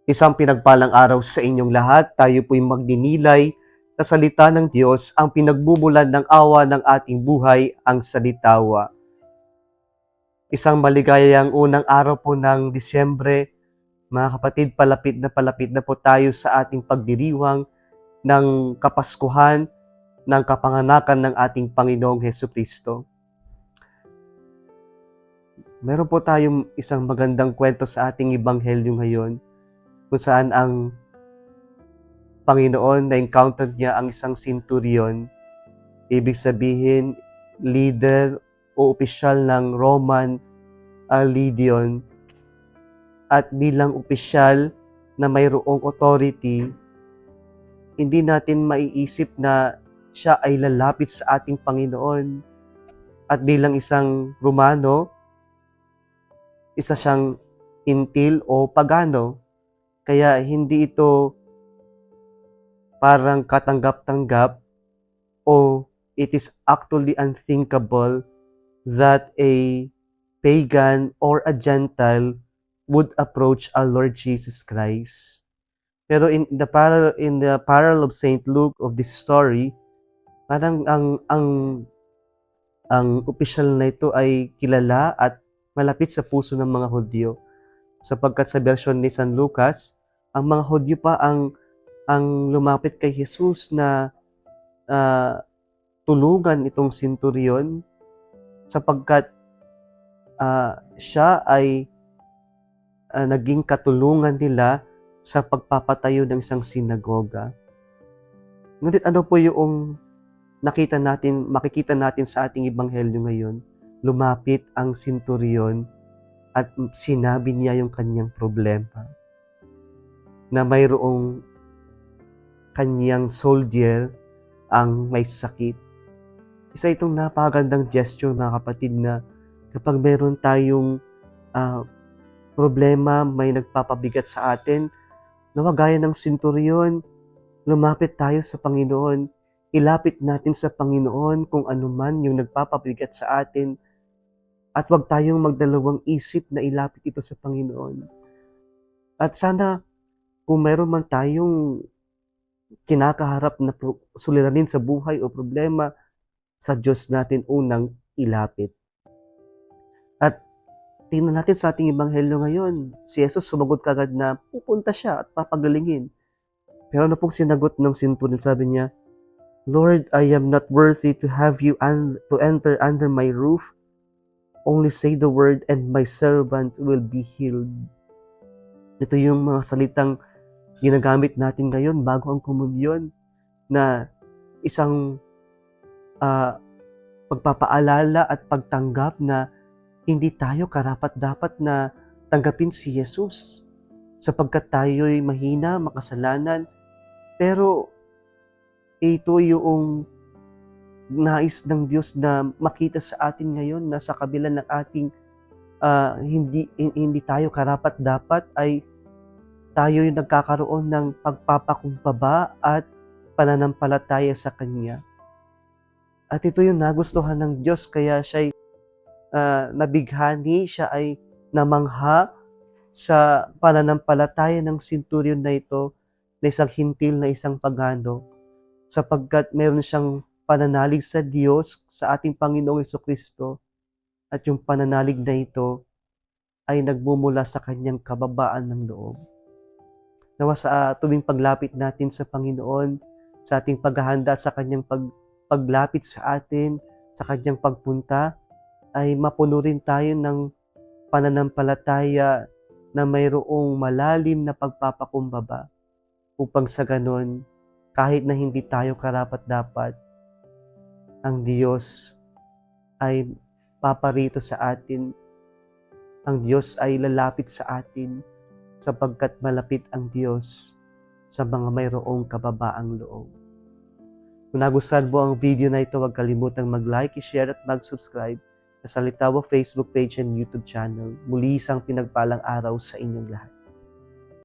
Isang pinagpalang araw sa inyong lahat. Tayo po'y magdinilay sa salita ng Diyos, ang pinagmumulan ng awa ng ating buhay, ang salitawa. Isang maligayang unang araw po ng Disyembre. Mga kapatid, palapit na po tayo sa ating pagdiriwang ng Kapaskuhan, ng kapanganakan ng ating Panginoong Hesukristo. Meron po tayong isang magandang kwento sa ating Ebanghelyo ngayon, kung saan ang Panginoon na-encounter niya ang isang centurion, ibig sabihin leader o opisyal ng Roman legion, at bilang opisyal na mayroong authority, hindi natin maiisip na siya ay lalapit sa ating Panginoon. At bilang isang Romano, isa siyang intil o pagano, kaya hindi ito parang katanggap-tanggap o it is actually unthinkable that a pagan or a Gentile would approach our Lord Jesus Christ. Pero in the parallel of Saint Luke of this story, parang ang opisyal na ito ay kilala at malapit sa puso ng mga Hudyo, sapagkat sa bersyon ni San Lucas, ang mga Hudyo pa ang lumapit kay Jesus na tulungan itong centurion, sapagkat siya ay naging katulungan nila sa pagpapatayo ng isang sinagoga. Ngunit ano po yung makikita natin sa ating ebanghelyo ngayon? Lumapit ang centurion at sinabi niya yung kanyang problema, na mayroong kanyang soldier ang may sakit. Isa itong napakagandang gesture, mga kapatid, na kapag meron tayong problema, may nagpapabigat sa atin, nawa gaya ng centurion, lumapit tayo sa Panginoon. Ilapit natin sa Panginoon kung ano man yung nagpapabigat sa atin, at huwag tayong magdalawang isip na ilapit ito sa Panginoon. At sana kung meron man tayong kinakaharap na suliranin sa buhay o problema, sa Diyos natin unang ilapit. At tingnan natin sa ating ebanghelyo ngayon, si Jesus sumagot kagad na pupunta siya at papagalingin. Pero ano pong sinagot ng centurion? Sabi niya, "Lord, I am not worthy to have you to enter under my roof. Only say the word and my servant will be healed." Ito yung mga salitang ginagamit natin ngayon bago ang komunyon, na isang pagpapaalala at pagtanggap na hindi tayo karapat-dapat na tanggapin si Jesus, sapagkat tayo'y mahina, makasalanan. Pero ito yung nais ng Diyos na makita sa atin ngayon, na sa kabila ng ating hindi tayo karapat-dapat, ay tayo yung nagkakaroon ng pagpapakumbaba at pananampalataya sa Kanya. At ito yung nagustuhan ng Diyos, kaya siya'y nabighani, siya ay namangha sa pananampalataya ng centurion na ito, na isang hintil, na isang pagano, sapagkat meron siyang pananalig sa Diyos, sa ating Panginoong Hesukristo, at yung pananalig na ito ay nagmumula sa kanyang kababaan ng loob. Nawa sa tuwing paglapit natin sa Panginoon, sa ating paghahanda at sa kanyang paglapit sa atin, sa kanyang pagpunta, ay mapuno rin tayo ng pananampalataya na mayroong malalim na pagpapakumbaba, upang sa ganon, kahit na hindi tayo karapat-dapat, ang Diyos ay paparito sa atin. Ang Diyos ay lalapit sa atin, sapagkat malapit ang Diyos sa mga mayroong kababaang loob. Kung nagustuhan mo ang video na ito, huwag kalimutang mag-like, i-share at mag-subscribe sa Salitawa Facebook page and YouTube channel. Muli isang pinagpalang araw sa inyong lahat.